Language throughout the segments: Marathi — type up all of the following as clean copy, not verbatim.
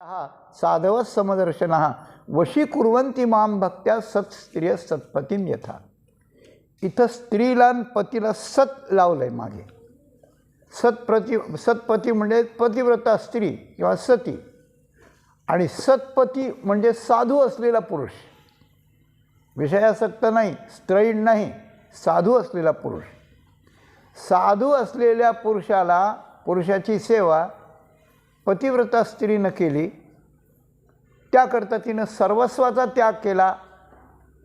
साधव समदर्शनः वशीकुर्वन्ति मां भक्त्या सत्स्त्रिय सत्पतीं यथा. इथं स्त्रीला आणि पतीला सत लावलंय मागे. सत्पती म्हणजे पतिव्रता स्त्री किंवा सती, आणि सत्पती म्हणजे साधू असलेला पुरुष, विषयासक्त नाही, स्त्रैण नाही, साधू असलेला पुरुष. साधू असलेल्या पुरुषाची सेवा पतिव्रता स्त्रीनं केली, त्याकरता तिनं सर्वस्वाचा त्याग केला.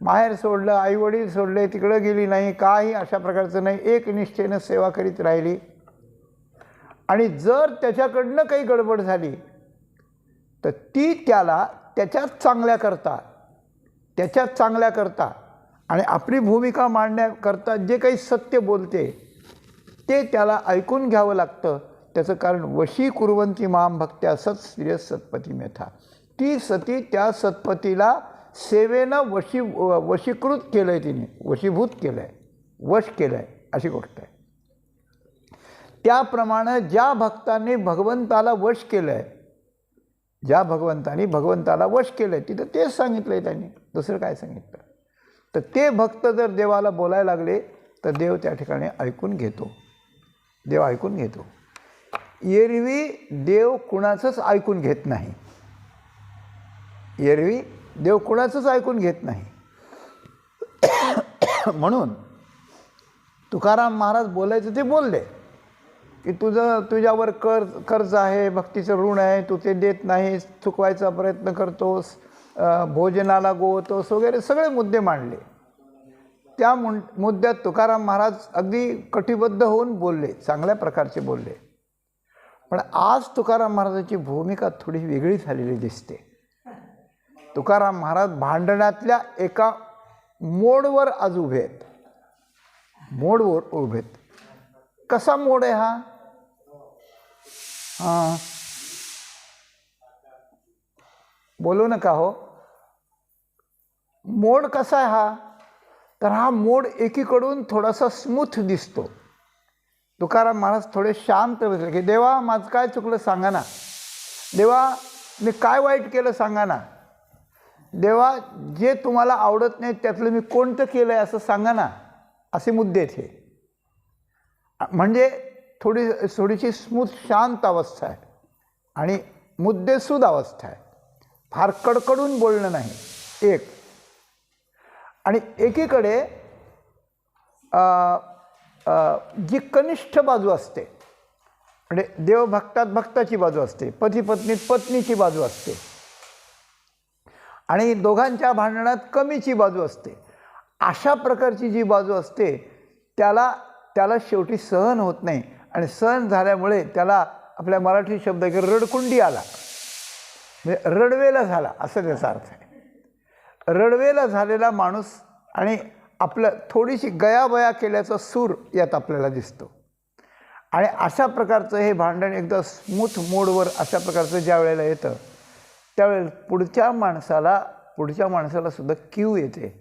माहेर सोडलं, आईवडील सोडले, तिकडं गेली नाही, काही अशा प्रकारचं नाही, एक निष्ठेनं सेवा करीत राहिली. आणि जर त्याच्याकडनं काही गडबड झाली तर ती त्याला त्याच्यात चांगल्या करता आणि आपली भूमिका मांडण्याकरता जे काही सत्य बोलते ते त्याला ऐकून घ्यावं लागतं. त्याचं कारण वशीकुर्वन्ति मां भक्त्या सत्स्त्रिय सत्पतीं यथा. ती सती त्या सत्पतीला सेवेनं वशीकृत केलं आहे, तिने वशीभूत केलं आहे, वश केलं आहे, अशी गोष्ट आहे. त्याप्रमाणे ज्या भक्तांनी भगवंताला वश केलं आहे, ज्या भगवंतानी भगवंताला वश केलं आहे, तिथं तेच सांगितलं आहे त्यांनी, दुसरं काय सांगितलं. तर ते भक्त जर देवाला बोलायला लागले तर देव त्या ठिकाणी ऐकून घेतो, देव ऐकून घेतो. एरवी देव कुणाचंच ऐकून घेत नाही, एरवी देव कुणाचंच ऐकून घेत नाही. म्हणून तुकाराम महाराज बोलायचं ते बोलले की तुझ्यावर कर्ज आहे, भक्तीचं ऋण आहे, तू ते देत नाहीस, चुकवायचा प्रयत्न करतोस, भोजनाला गोवतोस वगैरे सगळे मुद्दे मांडले. त्या मुद्द्यात तुकाराम महाराज अगदी कटिबद्ध होऊन बोलले, चांगल्या प्रकारचे बोलले. पण आज तुकाराम महाराजांची भूमिका थोडी वेगळी झालेली दिसते. तुकाराम महाराज भांडणातल्या एका मोडवर आज उभे आहेत, मोडवर उभे आहेत. कसा मोड आहे हा? बोलू नका हो. मोड कसा आहे हा? तर हा मोड एकीकडून थोडासा स्मूथ दिसतो. तुकाराम महाराज थोडे शांत बसले की देवा माझं काय चुकलं सांगा ना, देवा मी काय वाईट केलं सांगा ना, देवा जे तुम्हाला आवडत नाही त्यातलं मी कोणतं केलं आहे असं सांगा ना, असे मुद्दे आहेत हे. म्हणजे थोडीशी स्मूथ शांत अवस्था आहे आणि मुद्देसूद अवस्था आहे, फार कडकडून बोलणं नाही एक. आणि एकीकडे जी कनिष्ठ बाजू असते, म्हणजे देवभक्तात भक्ताची बाजू असते, पती पत्नीत पत्नीची बाजू असते, आणि दोघांच्या भांडणात कमीची बाजू असते. अशा प्रकारची जी बाजू असते त्याला शेवटी सहन होत नाही, आणि सहन झाल्यामुळे त्याला आपल्या मराठी शब्द की रडकुंडी आला, म्हणजे रडवेला झाला असं त्याचा अर्थ आहे. रडवेला झालेला माणूस आणि आपलं थोडीशी गयाबया केल्याचा सूर यात आपल्याला दिसतो. आणि अशा प्रकारचं हे भांडण एकदा स्मूथ मोडवर अशा प्रकारचं ज्या वेळेला येतं त्यावेळेला पुढच्या माणसाला सुद्धा कीव येते,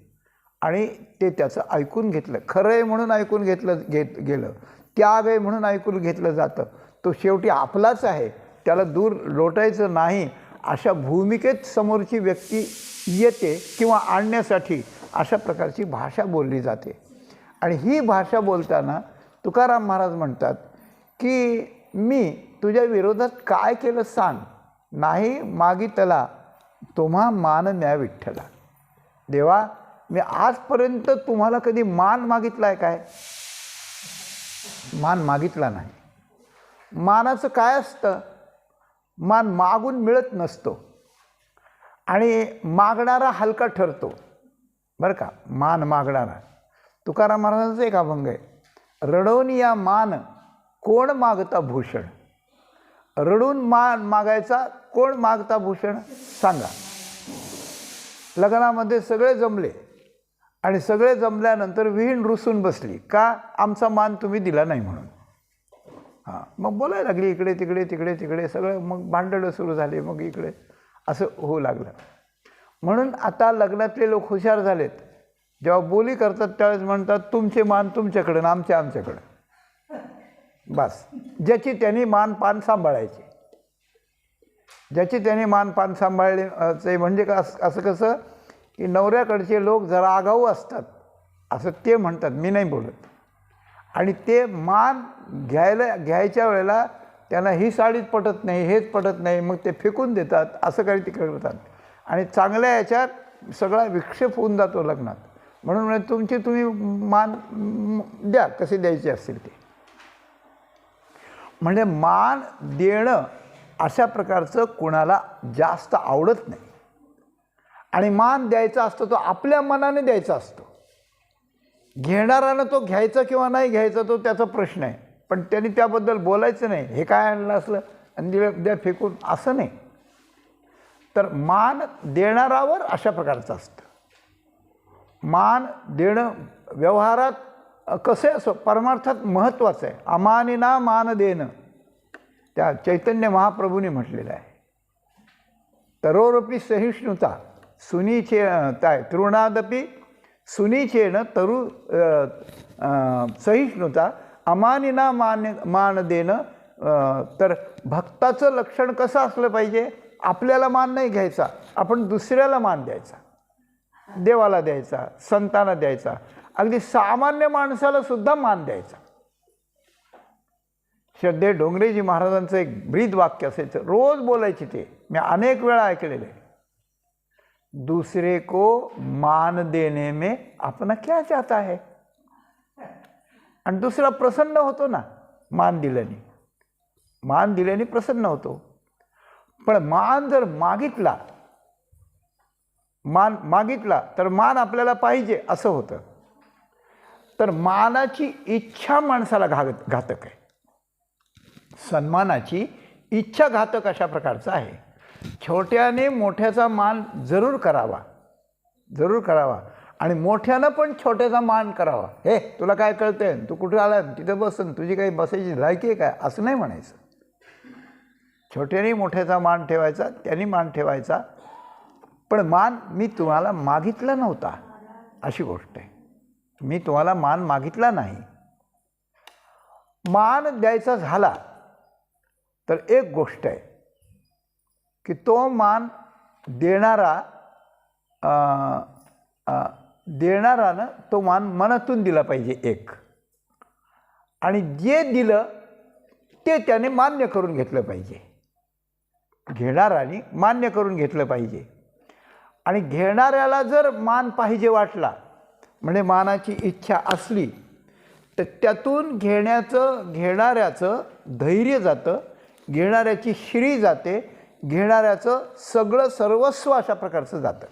आणि ते त्याचं ऐकून घेतलं, खरं आहे म्हणून ऐकून गेलं, त्याग आहे म्हणून ऐकून घेतलं जातं. तो शेवटी आपलाच आहे, त्याला दूर लोटायचं नाही, अशा भूमिकेत समोरची व्यक्ती येते किंवा आणण्यासाठी अशा प्रकारची भाषा बोलली जाते. आणि ही भाषा बोलताना तुकाराम महाराज म्हणतात की मी तुझ्या विरोधात काय केलं सांग, नाही मागितला तुम्हा मान म्या विठ्ठला. देवा मी आजपर्यंत तुम्हाला कधी मान मागितला आहे काय? मान मागितला नाही. मानाचं काय असतं? मान मागून मिळत नसतो आणि मागणारा हलका ठरतो बरं का. मान मागणारा, तुकाराम महाराजांचा एक अभंग आहे, रडवून या मान कोण मागता भूषण. रडून मान मागायचा कोण मागता भूषण सांगा. लग्नामध्ये सगळे जमले आणि सगळे जमल्यानंतर विहीण रुसून बसली का? आमचा मान तुम्ही दिला नाही म्हणून. मग बोलायला लागली इकडे तिकडे सगळं, मग भांडणं सुरू झाले, मग इकडे असं होऊ लागलं. म्हणून आता लग्नातले लोक हुशार झालेत, जेव्हा बोली करतात त्यावेळेस म्हणतात तुमचे मान तुमच्याकडं आणि आमचे आमच्याकडं. बस ज्याची त्यांनी मान पान सांभाळायची. ज्याची त्याने मानपान सांभाळले म्हणजे असं कसं की नवऱ्याकडचे लोक जरा आगाऊ असतात असं ते म्हणतात, मी नाही बोलत. आणि ते मान घ्यायच्या वेळेला त्यांना ही साडीच पटत नाही, हेच पटत नाही, मग ते फेकून देतात, असं काही ते करतात. आणि चांगल्या याच्यात सगळा विक्षेप होऊन जातो लग्नात. म्हणून तुम्ही मान द्या, कसे द्यायचे असतील ते. म्हणजे मान देणं अशा प्रकारचं कुणाला जास्त आवडत नाही. आणि मान द्यायचा असतो तो आपल्या मनाने द्यायचा असतो. घेणारानं तो घ्यायचा किंवा नाही घ्यायचा तो त्याचा प्रश्न आहे, पण त्यांनी त्याबद्दल बोलायचं नाही, हे काय आणलं असलं आणि द्या फेकून, असं नाही. तर मान देणारावर अशा प्रकारचं असतं. मान देणं व्यवहारात कसे असो परमार्थात महत्त्वाचं आहे. अमानिना मान देणं त्या चैतन्य महाप्रभूंनी म्हटलेलं आहे. तरोरपी सहिष्णुता सुनीचे काय तृणादपी सुनीचेन तरु सहिष्णुता अमानिना मान देणं. तर भक्ताचं लक्षण कसं असलं पाहिजे, आपल्याला मान नाही घ्यायचा, आपण दुसऱ्याला मान द्यायचा, देवाला द्यायचा, संतांना द्यायचा, अगदी सामान्य माणसाला सुद्धा मान द्यायचा. श्रद्धे डोंगरेजी महाराजांचं एक ब्रीद वाक्य असायचं, रोज बोलायचे ते, मी अनेक वेळा ऐकलेलं आहे. दूसरे को मान देने में अपना क्या चाहता है. आणि दुसरा प्रसन्न होतो ना मान दिल्याने, मान दिल्याने प्रसन्न होतो. पण मान जर मागितला तर मान आपल्याला पाहिजे असं होतं. तर मानाची इच्छा माणसाला घातक आहे. सन्मानाची इच्छा घातक अशा प्रकारचं आहे. छोट्याने मोठ्याचा मान जरूर करावा आणि मोठ्यानं पण छोट्याचा मान करावा. हे तुला काय कळतंय, तू कुठे आला, तिथं बसन, तुझी काही बसायची लायकी आहे काय, असं नाही म्हणायचं. छोट्याने मोठ्याचा मान ठेवायचा, त्यांनी मान ठेवायचा. पण मान मी तुम्हाला मागितला नव्हता अशी गोष्ट आहे. मी तुम्हाला मान मागितला नाही. मान द्यायचा झाला तर एक गोष्ट आहे की तो मान देणारानं तो मान मनातून दिला पाहिजे एक, आणि जे दिलं ते त्याने मान्य करून घेतलं पाहिजे. घेणाराने मान्य करून घेतलं पाहिजे. आणि घेणाऱ्याला जर मान पाहिजे वाटला, म्हणजे मानाची इच्छा असली, तर त्यातून घेणाऱ्याचं धैर्य जातं, घेणाऱ्याची श्री जाते, घेणाऱ्याचं सगळं सर्वस्व अशा प्रकारचं जातं.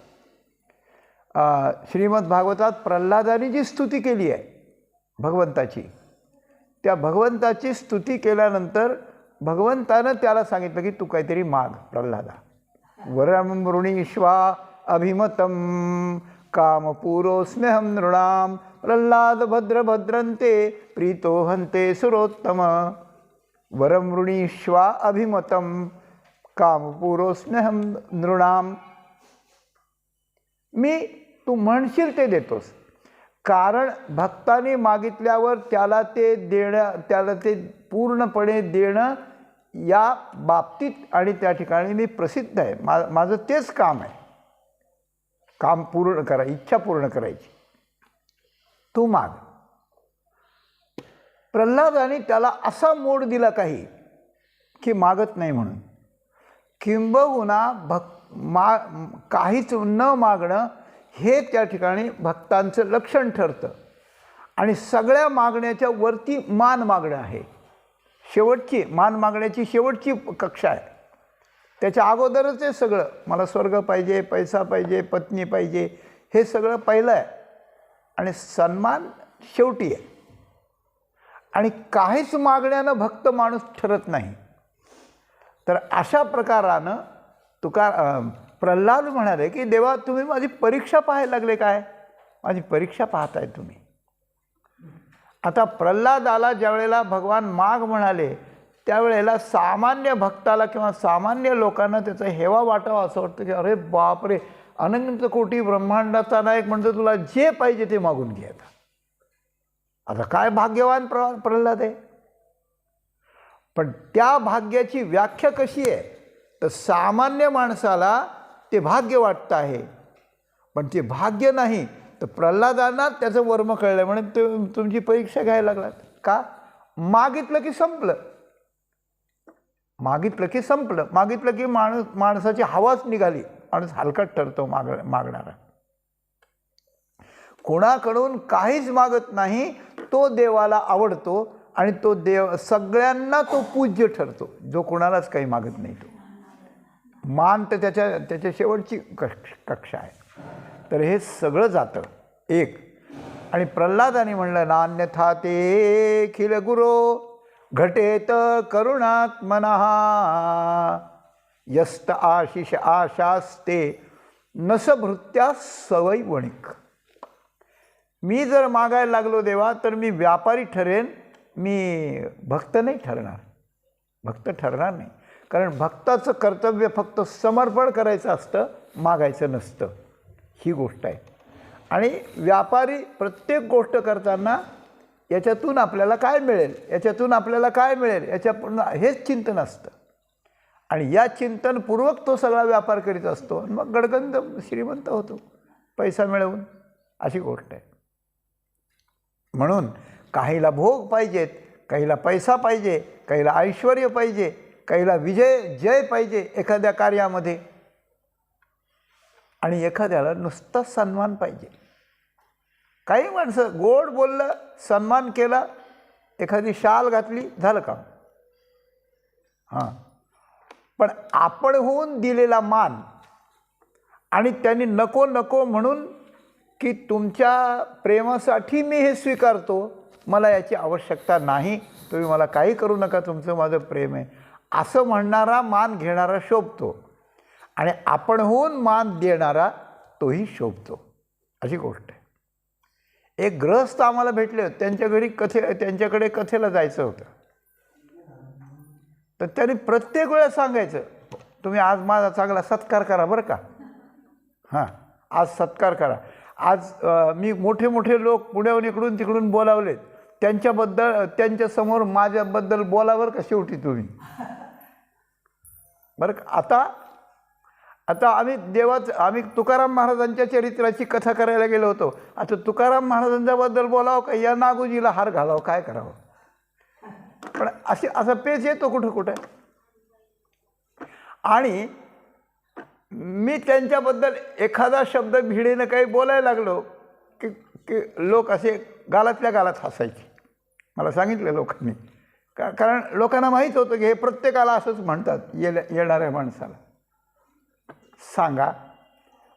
श्रीमद भागवतात प्रल्हादाने जी स्तुती केली आहे भगवंताची, त्या भगवंताची स्तुती केल्यानंतर भगवंतानं त्याला सांगितलं की तू काहीतरी माग प्रल्हादा. वरम वृणीश्वा अभिमतं कामपूरोस्म्यहं नृणाम प्रल्हाद भद्रभद्रन्ते प्रीतो हन्ते सुरोत्तम. वरम वृणीश्वा अभिमतं कामपूरोस्म्यहं नृणाम. मी तू म्हणशील ते देतोस, कारण भक्ताने मागितल्यावर त्याला ते पूर्णपणे देणं या बाबतीत आणि त्या ठिकाणी मी प्रसिद्ध आहे. माझं तेच काम आहे, काम पूर्ण करा, इच्छा पूर्ण करायची. तू माग. प्रल्हादाने त्याला असा मोड दिला काही की मागत नाही म्हणून. किंबहुना काहीच न मागणं हे त्या ठिकाणी भक्तांचं लक्षण ठरतं. आणि सगळ्या मागण्याच्या वरती मान मागणं आहे शेवटची, मान मागण्याची शेवटची कक्षा आहे. त्याच्या अगोदरच आहे सगळं, मला स्वर्ग पाहिजे, पैसा पाहिजे, पत्नी पाहिजे, हे सगळं पहिलं आहे आणि सन्मान शेवटी आहे. आणि काहीच मागण्यानं भक्त माणूस ठरत नाही. तर अशा प्रकारानं प्रल्हाद म्हणाले की देवा, तुम्ही माझी परीक्षा पाहायला लागले काय, माझी परीक्षा पाहताय तुम्ही. आता प्रल्हादाला ज्या वेळेला भगवान माग म्हणाले त्यावेळेला सामान्य भक्ताला किंवा सामान्य लोकांना त्याचा हेवा वाटावा असं वाटतं की अरे बापरे, अनंत कोटी ब्रह्मांडाचा नायक म्हणतो तुला जे पाहिजे ते मागून घे. आता काय भाग्यवान प्रल्हाद आहे. पण त्या भाग्याची व्याख्या कशी आहे तर सामान्य माणसाला ते भाग्य वाटतं आहे, पण ते भाग्य नाही. तर प्रल्हादांना त्याचं वर्म कळलं म्हणून तुमची परीक्षा घ्यायला लागलात का? मागितलं की संपलं, मागितलं की संपलं, मागितलं की माणसाची हवाच निघाली, माणूस हलकट ठरतो मागणारा. कोणाकडून काहीच मागत नाही तो देवाला आवडतो आणि तो देव सगळ्यांना तो पूज्य ठरतो. जो कोणालाच काही मागत नाही तो मान तर त्याच्या शेवटची कक्षा आहे. तर हे सगळं जातं एक. आणि प्रल्हादाने म्हणलं नान्यथा ते खिल गुरो घटेत करुणात्मनः यस्त आशिष आशास्ते नसभृत्या सवय वणिक. मी जर मागायला लागलो देवा तर मी व्यापारी ठरेन, मी भक्त नाही ठरणार, भक्त ठरणार नाही. कारण भक्ताचं कर्तव्य फक्त समर्पण करायचं असतं, मागायचं नसतं, ही गोष्ट आहे. आणि व्यापारी प्रत्येक गोष्ट करताना याच्यातून आपल्याला काय मिळेल, याच्यातून आपल्याला काय मिळेल, याच्यापूर्ण हेच चिंतन असतं. आणि या चिंतनपूर्वक तो सगळा व्यापार करीत असतो, मग गडगंज श्रीमंत होतो पैसा मिळवून, अशी गोष्ट आहे. म्हणून काहीला भोग पाहिजेत, काहीला पैसा पाहिजे, काहीला ऐश्वर पाहिजे, काहीला जय पाहिजे एखाद्या कार्यामध्ये, आणि एखाद्याला नुसता सन्मान पाहिजे. काही माणसं गोड बोललं, सन्मान केला, एखादी शाल घातली, झालं काम. हां, पण आपण होऊन दिलेला मान आणि त्यांनी नको नको म्हणून की तुमच्या प्रेमासाठी मी हे स्वीकारतो, मला याची आवश्यकता नाही, तुम्ही मला काही करू नका, तुमचं माझं प्रेम आहे, असं म्हणणारा मान घेणारा शोभतो. आणि आपण होऊन मान देणारा तोही शोभतो, अशी गोष्ट आहे. एक गृहस्थ आम्हाला भेटले होते, त्यांच्याकडे कथेला जायचं होतं. तर त्यांनी प्रत्येक वेळेस सांगायचं, तुम्ही आज माझा चांगला सत्कार करा बरं का. हां, आज सत्कार करा. आज मी मोठे मोठे लोक पुण्याहून इकडून तिकडून बोलावलेत, त्यांच्यासमोर माझ्याबद्दल बोलावर का शेवटी तुम्ही बरं का. आता आम्ही तुकाराम महाराजांच्या चरित्राची कथा करायला गेलो होतो. आता तुकाराम महाराजांच्याबद्दल बोलावं का या नागोजीला हार घालावं, काय करावं. पण असा पेच येतो कुठं कुठं. आणि मी त्यांच्याबद्दल एखादा शब्द भिडेनं काही बोलायला लागलो की लोक असे गालातल्या गालात हसायचे. मला सांगितलं लोकांनी, कारण लोकांना माहीत होतं की हे प्रत्येकाला असंच म्हणतात येणाऱ्या माणसाला. सांगा,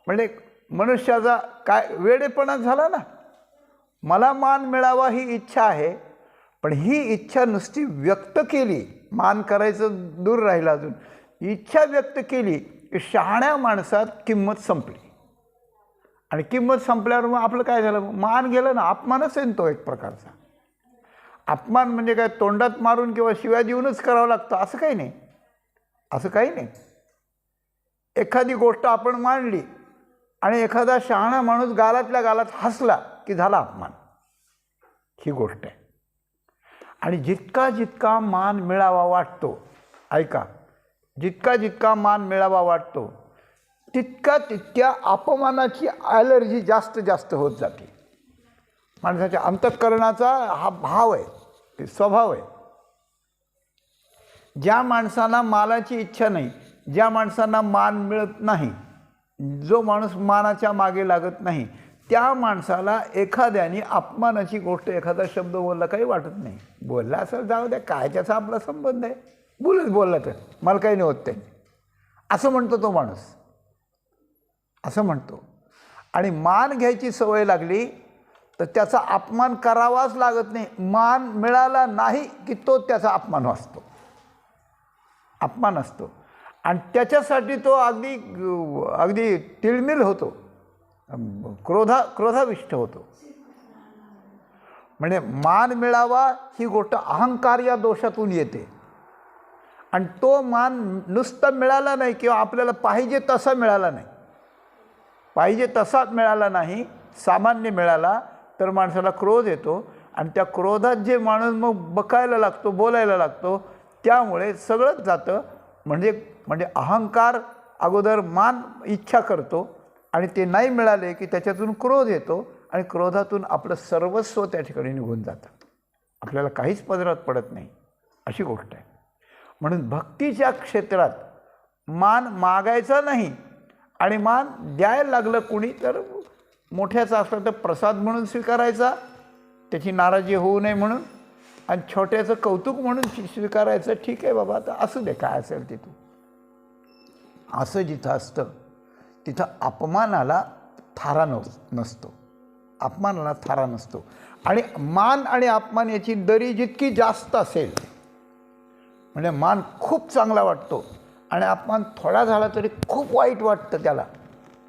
म्हणजे मनुष्याचा काय वेडेपणा झाला ना. मला मान मिळावा ही इच्छा आहे, पण ही इच्छा नुसती व्यक्त केली, मान करायचं दूर राहिलं, अजून इच्छा व्यक्त केली की शहाण्या माणसात किंमत संपली. आणि किंमत संपल्यावर मग आपलं काय झालं, मान गेलं ना. अपमानच आहे तो एक प्रकारचा. अपमान म्हणजे काय तोंडात मारून किंवा शिव्या देऊनच करावं लागतं असं काही नाही, असं काही नाही. एखादी गोष्ट आपण मांडली आणि एखादा शहाणा माणूस गालातल्या गालात हसला की झाला अपमान, ही गोष्ट आहे. आणि जितका जितका मान मिळावा वाटतो, ऐका, जितका जितका मान मिळावा वाटतो तितक्या अपमानाची ॲलर्जी जास्त जास्त होत जाते. माणसाच्या अंतःकरणाचा हा भाव आहे, ते स्वभाव आहे. ज्या माणसांना मानाची इच्छा नाही, ज्या माणसांना मान मिळत नाही, जो माणूस मानाच्या मागे लागत नाही, त्या माणसाला एखाद्याने अपमानाची गोष्ट, एखादा शब्द बोलला काही वाटत नाही. बोलला असं जाऊ द्या, काय त्याचा आपला संबंध आहे, बोलला तर मला काही नाही होत ते, असं म्हणतो तो माणूस, असं म्हणतो. आणि मान घ्यायची सवय लागली तर त्याचा अपमान करावाच लागत नाही. मान मिळाला नाही की तो त्याचा अपमान असतो, अपमान असतो. आणि त्याच्यासाठी तो अगदी तिळमिळ होतो, क्रोधाविष्ट होतो. म्हणजे मान मिळावा ही गोष्ट अहंकार या दोषातून येते. आणि तो मान नुसता मिळाला नाही किंवा आपल्याला पाहिजे तसा मिळाला नाही, पाहिजे तसा मिळाला नाही, सामान्य मिळाला तर माणसाला क्रोध येतो. आणि त्या क्रोधात जे माणूस मग बकायला लागतो, बोलायला लागतो, त्यामुळे सगळंच जातं. म्हणजे म्हणजे अहंकार अगोदर मान इच्छा करतो आणि ते नाही मिळाले की त्याच्यातून क्रोध येतो आणि क्रोधातून आपलं सर्वस्व त्या ठिकाणी निघून जातं, आपल्याला काहीच पदरात पडत नाही, अशी गोष्ट आहे. म्हणून भक्तीच्या क्षेत्रात मान मागायचा नाही आणि मान द्यायला लागलं कुणी तर मोठ्याचा असला तर प्रसाद म्हणून स्वीकारायचा, त्याची नाराजी होऊ नये म्हणून, आणि छोट्याचं कौतुक म्हणून स्वीकारायचं. ठीक आहे बाबा, आता असू दे, काय असेल ते तू. असं जिथं असतं तिथं अपमानाला थारा नसतो, अपमानाला थारा नसतो. आणि मान आणि अपमान याची दरी जितकी जास्त असेल, म्हणजे मान खूप चांगला वाटतो आणि अपमान थोडा झाला तरी खूप वाईट वाटतं, त्याला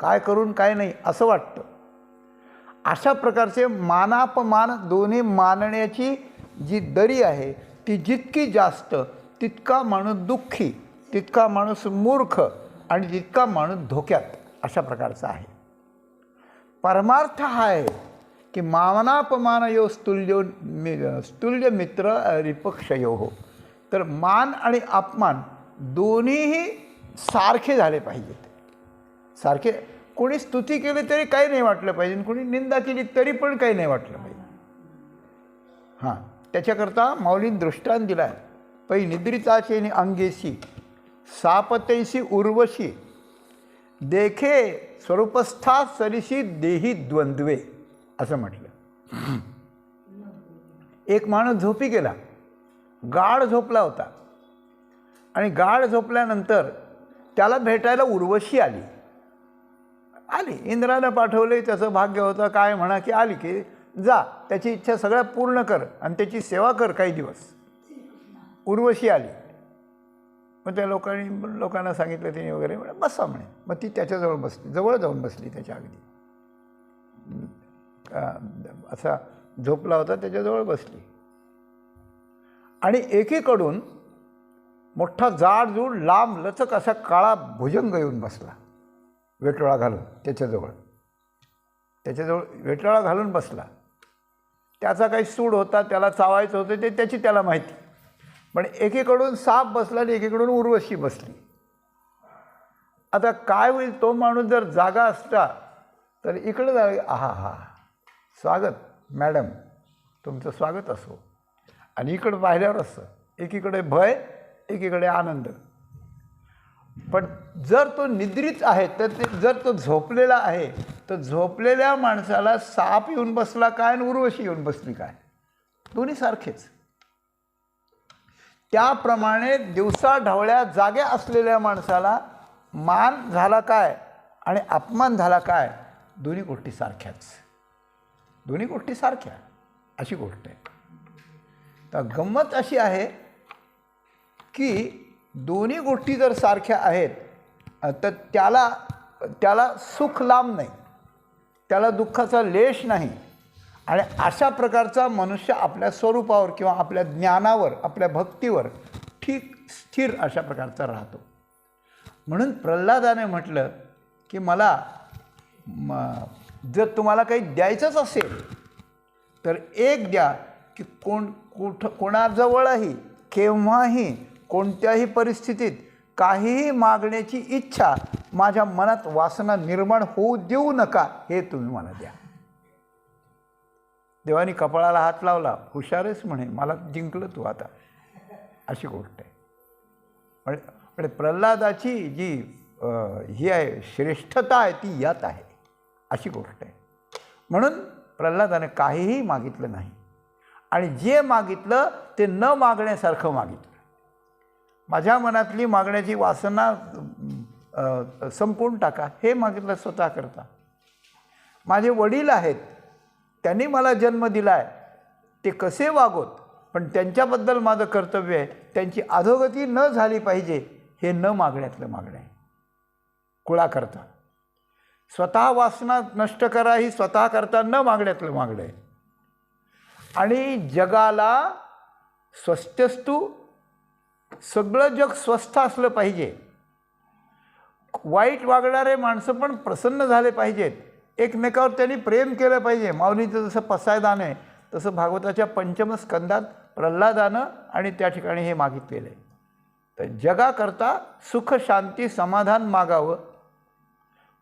काय करून काय नाही असं वाटतं. अशा प्रकारचे मानापमान दोन्ही मानण्याची जी दरी आहे ती जितकी जास्त, तितका माणूस दुःखी, तितका माणूस मूर्ख आणि तितका माणूस धोक्यात, अशा प्रकारचा आहे. परमार्थ हा आहे की मानापमानयो स्तुल्य मित्र रिपक्षयो हो. तर मान आणि अपमान दोन्हीही सारखे झाले पाहिजेत, सारखे. कोणी स्तुती केली तरी काही नाही वाटलं पाहिजे, कोणी निंदा केली तरी पण काही नाही वाटलं पाहिजे. हां, त्याच्याकरता माऊलींनी दृष्टांत दिला आहे. पै निद्रिताचे अंगेशी सापतैसी उर्वशी देखे स्वरूपस्था सरिशी देही द्वंद्वे, असं म्हटलं. एक माणूस झोपी गेला, गाढ झोपला होता आणि गाढ झोपल्यानंतर त्याला भेटायला उर्वशी आली. इंद्रानं पाठवले, त्याचं भाग्य होतं, काय म्हणा की आली की जा, त्याची इच्छा सगळ्या पूर्ण कर आणि त्याची सेवा कर काही दिवस. उर्वशी आली. मग त्या लोकांना सांगितलं तिने वगैरे, बसा म्हणे. मग ती त्याच्याजवळ बसली, जवळ जाऊन बसली त्याच्या अगदी. असा झोपला होता त्याच्याजवळ बसली आणि एकीकडून मोठा जाडजूड लांब लचक असा काळा भुजंग येऊन बसला, वेटोळा घालून त्याच्याजवळ वेटोळा घालून बसला. त्याचा काही सूड होता, त्याला चावायचं होतं ते त्याची त्याला माहिती. पण एकीकडून साप बसला आणि एकीकडून उर्वशी बसली. आता काय होईल, तो माणूस जर जागा असता तर इकडं जा, हा स्वागत मॅडम, तुमचं स्वागत असो. आणि इकडं पाहिल्यावर असं एकीकडे भय, एकीकडे आनंद. पण जर तो निद्रित आहे तर जर तो झोपलेला आहे तर झोपलेल्या माणसाला साप येऊन बसला काय आणि उर्वशी येऊन बसली काय, दोन्ही सारखेच. त्याप्रमाणे दिवसा ढवळ्या जाग्या असलेल्या माणसाला मान झाला काय आणि अपमान झाला काय, दोन्ही गोष्टी सारख्याच, दोन्ही गोष्टी सारख्या, अशी गोष्ट आहे. तर गंमत अशी आहे की दोन्ही गोष्टी जर सारख्या आहेत तर त्याला सुख लांब नाही, त्याला दुःखाचा लेश नाही. आणि अशा प्रकारचा मनुष्य आपल्या स्वरूपावर किंवा आपल्या ज्ञानावर, आपल्या भक्तीवर ठीक स्थिर अशा प्रकारचा राहतो. म्हणून प्रल्हादाने म्हटलं की मला जर तुम्हाला काही द्यायचंच असेल तर एक द्या की कोणाजवळही केव्हाही कोणत्याही परिस्थितीत काहीही मागण्याची इच्छा माझ्या मनात वासना निर्माण होऊ देऊ नका, हे तुम्ही मला द्या. देवानी कपाळाला हात लावला, हुशारच म्हणे, मला जिंकलं तू आता, अशी गोष्ट आहे. म्हणजे प्रल्हादाची जी ही आहे श्रेष्ठता आहे ती यात आहे, अशी गोष्ट आहे. म्हणून प्रल्हादाने काहीही मागितलं नाही आणि जे मागितलं ते न मागण्यासारखं मागितलं. माझ्या मनातली मागण्याची वासना संपवून टाका, हे मागितलं स्वतः करता. माझे वडील आहेत, त्यांनी मला जन्म दिला आहे, ते कसे वागोत, पण त्यांच्याबद्दल माझं कर्तव्य आहे, त्यांची अधोगती न झाली पाहिजे, हे न मागण्यातलं मागणं आहे. कुळाकरता स्वतः वासना नष्ट करा ही स्वतः करता न मागण्यातलं मागणं आहे. आणि जगाला स्वस्तस्तू, सगळं जग स्वस्थ असलं पाहिजे. वाईट वागणारे माणसं पण प्रसन्न झाले पाहिजेत, एकमेकावर त्यांनी प्रेम केलं पाहिजे. माऊलीचं जसं पसायदान आहे तसं भागवताच्या 5म स्कंदात प्रल्हादानं आणि त्या ठिकाणी हे मागितलेलं आहे. तर जगाकरता सुख शांती समाधान मागावं,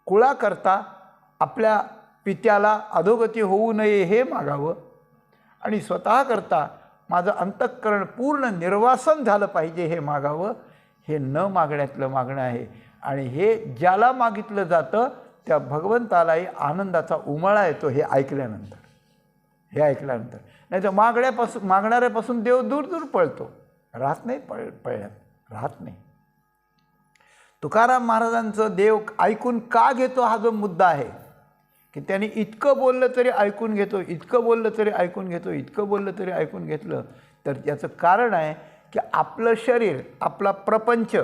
कुळाकरता आपल्या पित्याला अधोगती होऊ नये हे मागावं, आणि स्वतःकरता माझं अंतःकरण पूर्ण निर्वासन झालं पाहिजे हे मागावं. हे न मागण्यातलं मागणं आहे. आणि हे ज्याला मागितलं जातं त्या भगवंतालाही आनंदाचा उमाळा येतो हे ऐकल्यानंतर. नाही तर मागणाऱ्यापासून देव दूर दूर पळतो, राहत नाही, पळण्यात राहत नाही. तुकाराम महाराजांचं देव ऐकून का घेतो हा जो मुद्दा आहे की त्यांनी इतकं बोललं तरी ऐकून घेतो, इतकं बोललं तरी ऐकून घेतो, इतकं बोललं तरी ऐकून घेतलं. तर याचं कारण आहे की आपलं शरीर, आपला प्रपंच,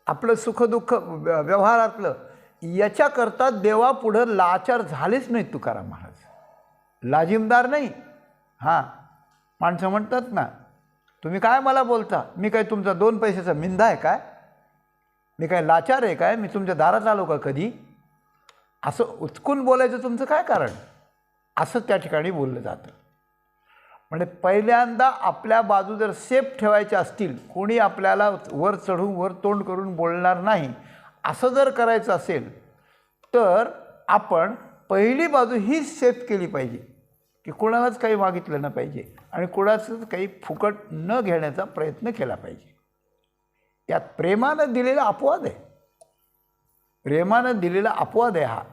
आपलं सुखदुःख व्यवहारातलं याच्याकरता देवापुढं लाचार झालेच नाहीत तुकाराम महाराज. लाजिमदार नाही. हां, माणसं म्हणतात ना, तुम्ही काय मला बोलता, मी काय तुमचा 2 पैशाचा मिंदा आहे काय, मी काय लाचार आहे काय, मी तुमच्या दारात आलो का कधी, असं उचकून बोलायचं तुमचं काय कारण, असं त्या ठिकाणी बोललं जातं. म्हणजे पहिल्यांदा आपल्या बाजू जर सेफ ठेवायच्या असतील, कोणी आपल्याला वर चढून वर तोंड करून बोलणार नाही असं जर करायचं असेल तर आपण पहिली बाजू ही सेफ केली पाहिजे की कोणालाच काही मागितलं न पाहिजे आणि कोणाचं काही फुकट न घेण्याचा प्रयत्न केला पाहिजे. यात प्रेमानं दिलेला अपवाद आहे, प्रेमानं दिलेला अपवाद आहे हा.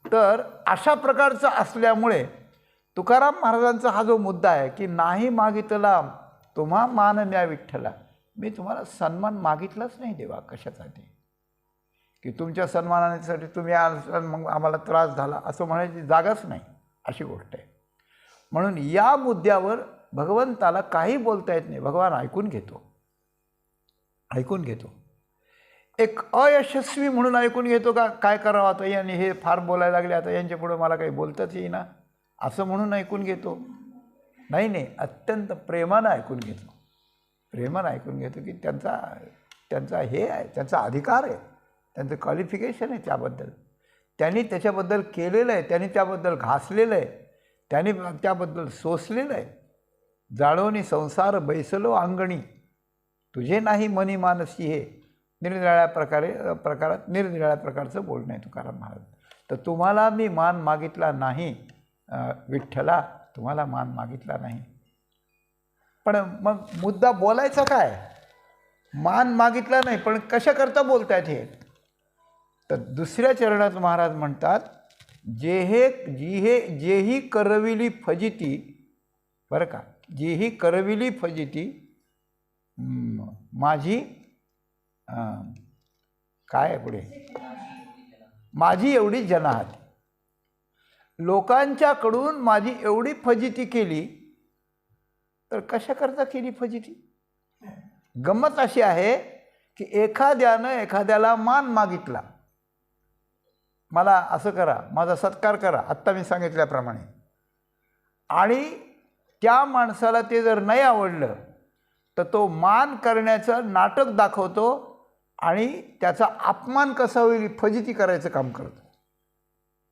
तर अशा प्रकारचं असल्यामुळे तुकाराम महाराजांचा हा जो मुद्दा आहे की नाही मागितला तुम्हा मान न्या विठ्ठला, मी तुम्हाला सन्मान मागितलाच नाही देवा, कशासाठी की तुमच्या सन्मानासाठी तुम्ही मग आम्हाला त्रास झाला असं म्हणायची जागाच नाही, अशी गोष्ट आहे. म्हणून या मुद्द्यावर भगवंताला काही बोलता येत नाही, भगवान ऐकून घेतो, ऐकून घेतो. एक अयशस्वी म्हणून ऐकून घेतो का, काय करावं आता यांनी हे फार बोलायला लागले, आता यांच्या पुढं मला काही बोलताच येईना असं म्हणून ऐकून घेतो, नाही, अत्यंत प्रेमानं ऐकून घेतो, प्रेमानं ऐकून घेतो की त्यांचा हे आहे, त्यांचा अधिकार आहे, त्यांचं क्वालिफिकेशन आहे त्याबद्दल, त्यांनी त्याच्याबद्दल केलेलं आहे, त्यांनी त्याबद्दल घासलेलं आहे, त्यांनी त्याबद्दल सोसलेलं आहे. जाळोनी संसार बैसलो अंगणी तुझे नाही मनी मानसी, हे निरनिराळ्या प्रकारात निरनिराळ्या प्रकारचं बोलणं आहे तुकाराम महाराज. तर तुम्हाला मी मान मागितला नाही विठ्ठला, तुम्हाला मान मागितला नाही. पण मग मुद्दा बोलायचा काय, मान मागितला नाही पण कशाकरता बोलतायत हे. तर दुसऱ्या चरणात महाराज म्हणतात, जेही करविली फजिती, बरं का, जेही करविली फजिती माझी काय पुढे, माझी एवढी जनाहती, लोकांच्याकडून माझी एवढी फजिती केली, तर कशाकरता केली फजिती. गंमत अशी आहे की एखाद्यानं एखाद्याला मान मागितला, मला असं करा, माझा सत्कार करा आत्ता मी सांगितल्याप्रमाणे, आणि त्या माणसाला ते जर नाही आवडलं तर तो मान करण्याचं नाटक दाखवतो आणि त्याचा अपमान कसा होईल फजिती करायचं काम करतो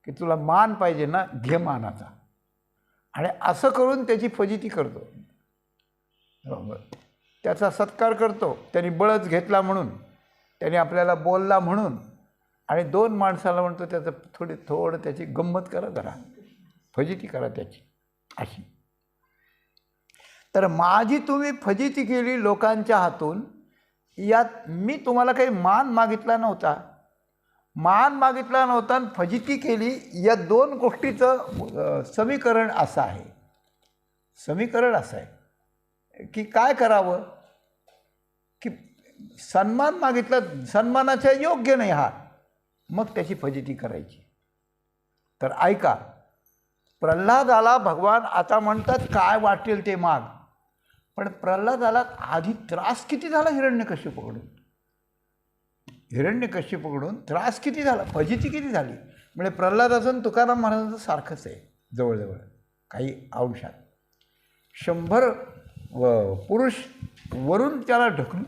की तुला मान पाहिजे ना, घे मानाचा, आणि असं करून त्याची फजिती करतो. बरोबर, त्याचा सत्कार करतो, त्यांनी बळच घेतला म्हणून, त्यांनी आपल्याला बोलला म्हणून, आणि 2 माणसाला म्हणतो त्याचं थोडं त्याची गंमत करा, जरा फजिती करा त्याची अशी. तर माझी तुम्ही फजिती केली लोकांच्या हातून, यात मी तुम्हाला काही मान मागितला नव्हता, मान मागितला नव्हता आणि फजिती केली, या 2 गोष्टीचं समीकरण असं आहे, समीकरण असं आहे की काय करावं, की सन्मान मागितला, सन्मानाच्या योग्य नाही हा, मग त्याची फजिती करायची. तर ऐका, प्रल्हादाला भगवान आता म्हणतात काय वाटेल ते माग, पण प्रल्हादाला आधी त्रास किती झाला हिरण्यकश्यपूकडून त्रास किती झाला, फजिती किती झाली. म्हणजे प्रल्हादाचं तुकाराम महाराजांचं सारखंच आहे, जवळजवळ काही अंशात. 100 पुरुष वरून त्याला ढकलून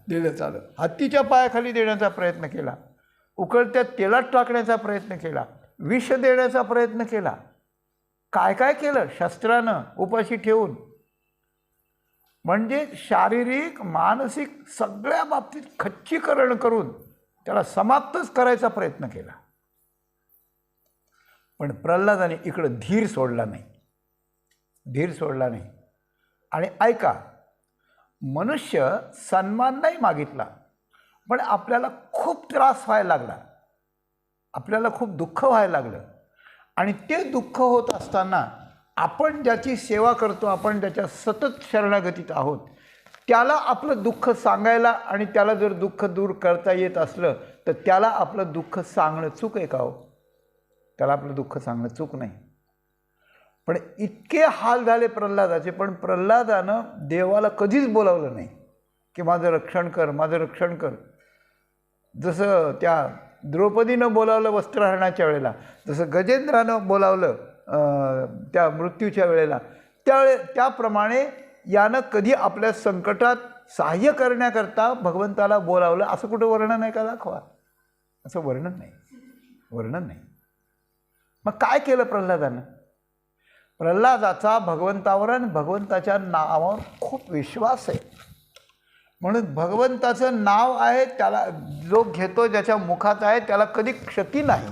दिलं चालं, हत्तीच्या पायाखाली देण्याचा प्रयत्न केला, उकळत्या तेलात टाकण्याचा प्रयत्न केला, विष देण्याचा प्रयत्न केला, काय काय केलं शस्त्रानं उपाशी ठेवून. म्हणजे शारीरिक मानसिक सगळ्या बाबतीत खच्चीकरण करून त्याला समाप्तच करायचा प्रयत्न केला. पण प्रल्हादाने इकडं धीर सोडला नाही, धीर सोडला नाही. आणि ऐका, मनुष्य सन्मान नाही मागितला, पण आपल्याला खूप त्रास व्हायला लागला, आपल्याला खूप दुःख व्हायला लागलं. आणि ते दुःख होत असताना आपण ज्याची सेवा करतो, आपण ज्याच्या सतत शरणागतीत आहोत, त्याला आपलं दुःख सांगायला आणि त्याला जर दुःख दूर करता येत असलं तर त्याला आपलं दुःख सांगणं चूक आहे का हो? त्याला आपलं दुःख सांगणं चूक नाही. पण इतके हाल झाले प्रल्हादाचे, पण प्रल्हादानं देवाला कधीच बोलावलं नाही की माझं रक्षण कर, माझं रक्षण कर. जसं त्या द्रौपदीनं बोलावलं वस्त्रहरणाच्या वेळेला, जसं गजेंद्रानं बोलावलं त्या मृत्यूच्या वेळेला, त्याप्रमाणे यानं कधी आपल्या संकटात सहाय्य करण्याकरता भगवंताला बोलावलं असं कुठं वर्णन आहे का? दाखवा. असं वर्णन नाही, वर्णन नाही. मग काय केलं प्रल्हादानं? प्रल्हादाचा भगवंतावर आणि भगवंताच्या नावावर खूप विश्वास आहे, म्हणून भगवंताचं नाव आहे, त्याला जो घेतो, ज्याच्या मुखात आहे, त्याला कधी क्षती नाही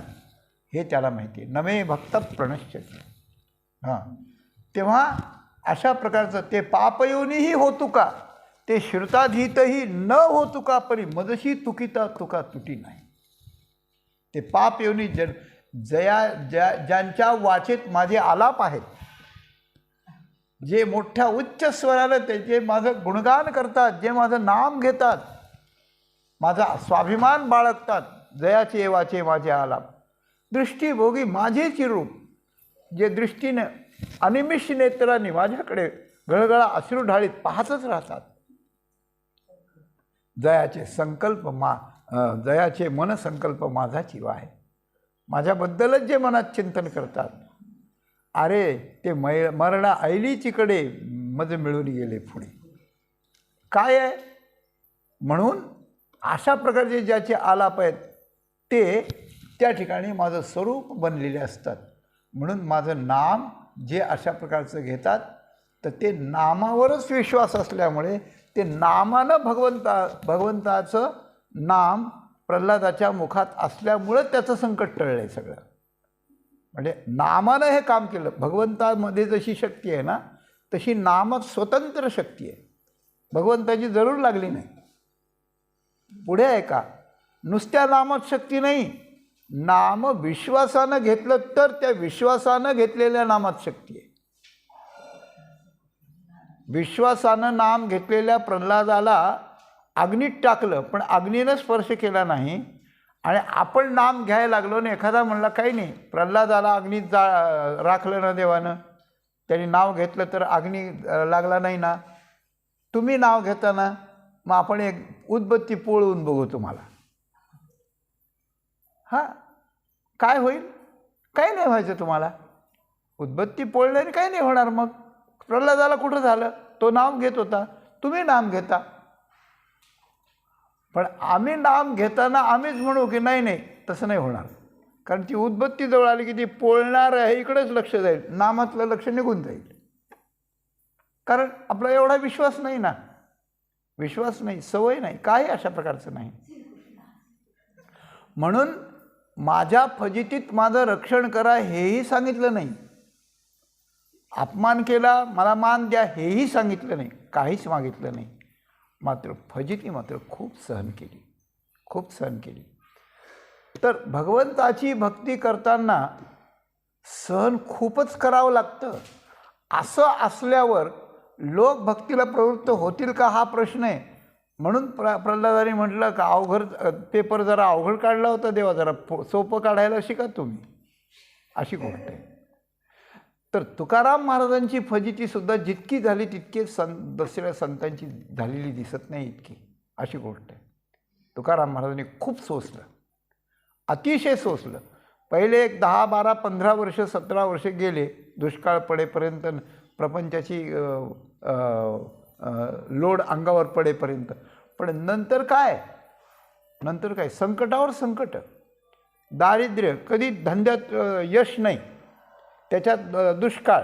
हे त्याला माहिती आहे. नमे भक्त प्रणश्यती. हां, तेव्हा अशा प्रकारचं ते पापयोनीही होतु का, ते श्रुताधीतही न होतु का, परी मदशी तुकिता तुका तुटी नाही. ते पापयोनी ज्यांच्या वाचेत माझे आलाप आहेत, जे मोठ्या उच्च स्वरानं ते जे माझं गुणगान करतात, जे माझं नाम घेतात, माझा स्वाभिमान बाळगतात, जयाचे वाचे माझे आलाप, दृष्टीभोगी माझेच रूप, जे दृष्टीनं अनिमिष नेत्रांनी माझ्याकडे गळगळा अश्रू ढाळीत पाहतच राहतात, जयाचे संकल्प जयाचे मनसंकल्प माझा जीव आहे, माझ्याबद्दलच जे मनात चिंतन करतात, अरे ते मरणा ऐलीचीकडे मज मिळून गेले पुढे. काय आहे? म्हणून अशा प्रकारचे ज्याचे आलाप आहेत ते त्या ठिकाणी माझं स्वरूप बनलेले असतात. म्हणून माझं नाम जे अशा प्रकारचं घेतात तर ते नामावरच विश्वास असल्यामुळे ते नामानं भगवंताचं नाम प्रल्हादाच्या मुखात असल्यामुळं त्याचं संकट टळलं आहे सगळं. म्हणजे नामानं हे काम केलं. भगवंतामध्ये जशी शक्ती आहे ना, तशी नामात स्वतंत्र शक्ती आहे, भगवंताची जरूर लागली नाही. पुढे आहे का, नुसत्या नामात शक्ती नाही, नाम विश्वासानं घेतलं तर त्या विश्वासानं घेतलेल्या नामात शक्ती आहे. विश्वासानं नाम घेतलेल्या प्रल्हादाला अग्नीत टाकलं, पण अग्नीनं स्पर्श केला नाही. आणि आपण नाम घ्यायला लागलो आणि एखादा म्हणला काही नाही, प्रल्हादाला अग्नीत राखलं ना देवानं, त्यांनी नाव घेतलं तर अग्नी लागला नाही ना. तुम्ही नाव घेता ना, मग आपण एक उदबत्ती पोळवून बघू तुम्हाला. हां, काय होईल? काही नाही व्हायचं तुम्हाला. उदबत्ती पोळल्याने काही नाही होणार. मग प्रल्हादाला कुठं झालं? तो नाम घेत होता, तुम्ही नाम घेता. पण आम्ही नाम घेताना आम्हीच म्हणू की नाही नाही तसं नाही होणार, कारण ती उदबत्ती जवळ आली की ती पोळणार आहे इकडेच लक्ष जाईल, नामातलं लक्ष निघून जाईल. कारण आपला एवढा विश्वास नाही ना, विश्वास नाही, सवय नाही, काही अशा प्रकारचं नाही. म्हणून माझ्या फजितीत माझं रक्षण करा हेही सांगितलं नाही, अपमान केला मला मान द्या हेही सांगितलं नाही, काहीच मागितलं नाही. मात्र फजिती मात्र खूप सहन केली, खूप सहन केली. तर भगवंताची भक्ती करताना सहन खूपच करावं लागतं. असं असल्यावर लोक भक्तीला प्रवृत्त होतील का हा प्रश्न आहे. म्हणून प्रल्हादाने म्हटलं का अवघड पेपर जरा अवघड काढला होता देवा, जरा सोपं काढायला शिका तुम्ही, अशी गोष्ट आहे. तर तुकाराम महाराजांची फजितीसुद्धा जितकी झाली तितकी दुसऱ्या संतांची झालेली दिसत नाही इतकी, अशी गोष्ट आहे. तुकाराम महाराजांनी खूप सोसलं, अतिशय सोसलं. पहिले एक 10, 12, 15 वर्ष 17 वर्ष गेले दुष्काळ पडेपर्यंत, प्रपंचाची लोड अंगावर पडेपर्यंत. पण नंतर काय, नंतर काय, संकटावर संकट, दारिद्र्य, कधी धंद्यात यश नाही, त्याच्यात दुष्काळ,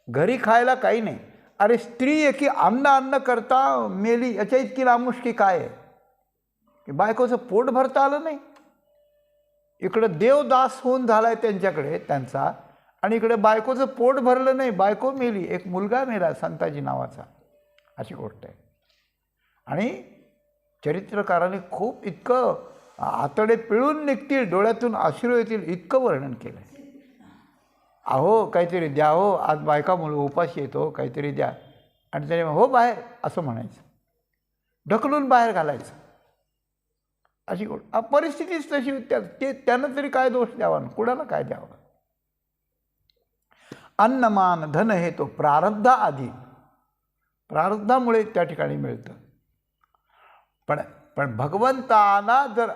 घरी खायला काही नाही. अरे स्त्री एकी अन्न अन्न करता मेली, याच्या इतकी नामुष्की काय आहे की बायकोचं पोट भरता आलं नाही. इकडं देवदास होऊन झालाय त्यांच्याकडे त्यांचा, आणि इकडे बायकोचं पोट भरलं नाही, बायको मेली, एक मुलगा मेला संताजी नावाचा, अशी गोष्ट आहे. आणि चरित्रकाराने खूप इतकं आतडे पिळून निघतील, डोळ्यातून अश्रू येतील इतकं वर्णन केलं आहे. अहो काहीतरी द्या हो, आज बायका मुलं उपाशी येतो, काहीतरी द्या. आणि त्याने हो बाहेर असं म्हणायचं, ढकलून बाहेर घालायचं, अशी गोष्ट. परिस्थितीच तशी ते त्यानं तरी काय दोष द्यावा, कुणाला काय द्यावं. अन्नमान धन हे तो प्रारब्धा आधी, प्रारब्धामुळे त्या ठिकाणी मिळतं. पण भगवंताला जर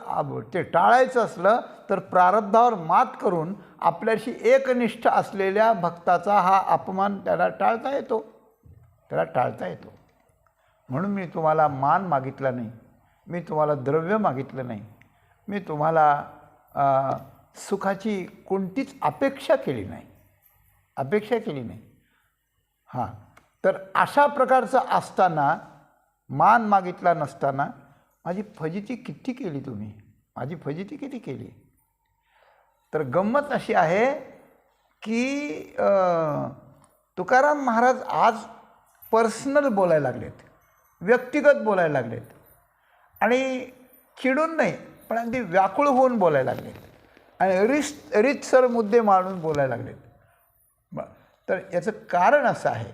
ते टाळायचं असलं तर प्रारब्धावर मात करून आपल्याशी एकनिष्ठ असलेल्या भक्ताचा हा अपमान त्याला टाळता येतो, त्याला टाळता येतो. म्हणून मी तुम्हाला मान मागितला नाही, मी तुम्हाला द्रव्य मागितलं नाही, मी तुम्हाला सुखाची कोणतीच अपेक्षा केली नाही, अपेक्षा केली नाही. हां, तर अशा प्रकारचं असताना, मान मागितला नसताना माझी फजिती किती केली तुम्ही, माझी फजिती किती केली. तर गंमत अशी आहे की तुकाराम महाराज आज पर्सनल बोलायला लागलेत, व्यक्तिगत बोलायला लागलेत, आणि चिडून नाही पण अगदी व्याकुळ होऊन बोलायला लागलेत, आणि रीतसर मुद्दे मांडून बोलायला लागलेत. तर याचं कारण असं आहे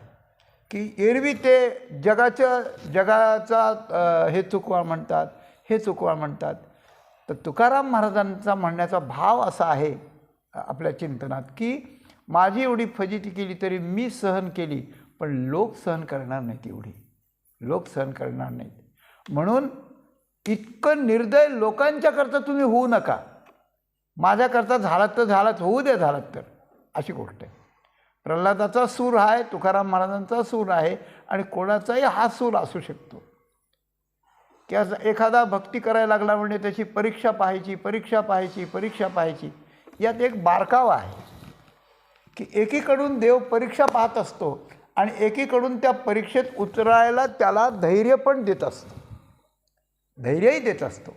की एरवी ते जगाचा हे चुकवा म्हणतात, हे चुकवा म्हणतात. तर तुकाराम महाराजांचा म्हणण्याचा भाव असा आहे आपल्या चिंतनात की माझी एवढी फजिती केली तरी मी सहन केली, पण लोक सहन करणार नाहीत, एवढी लोक सहन करणार नाहीत. म्हणून इतकं निर्दय लोकांच्याकरता तुम्ही होऊ नका, माझ्याकरता झालात तर झालात, होऊ द्या झालात तर, अशी गोष्ट आहे. प्रल्हादाचा सूर आहे, तुकाराम महाराजांचा सूर आहे, आणि कोणाचाही हा सूर असू शकतो. की एखादा भक्ती करायला लागला म्हणजे त्याची परीक्षा पाहायची, परीक्षा पाहायची, परीक्षा पाहायची. यात एक बारकावा आहे की एकीकडून देव परीक्षा पाहत असतो आणि एकीकडून त्या परीक्षेत उतरायला त्याला धैर्य पण देत असतो, धैर्यही देत असतो.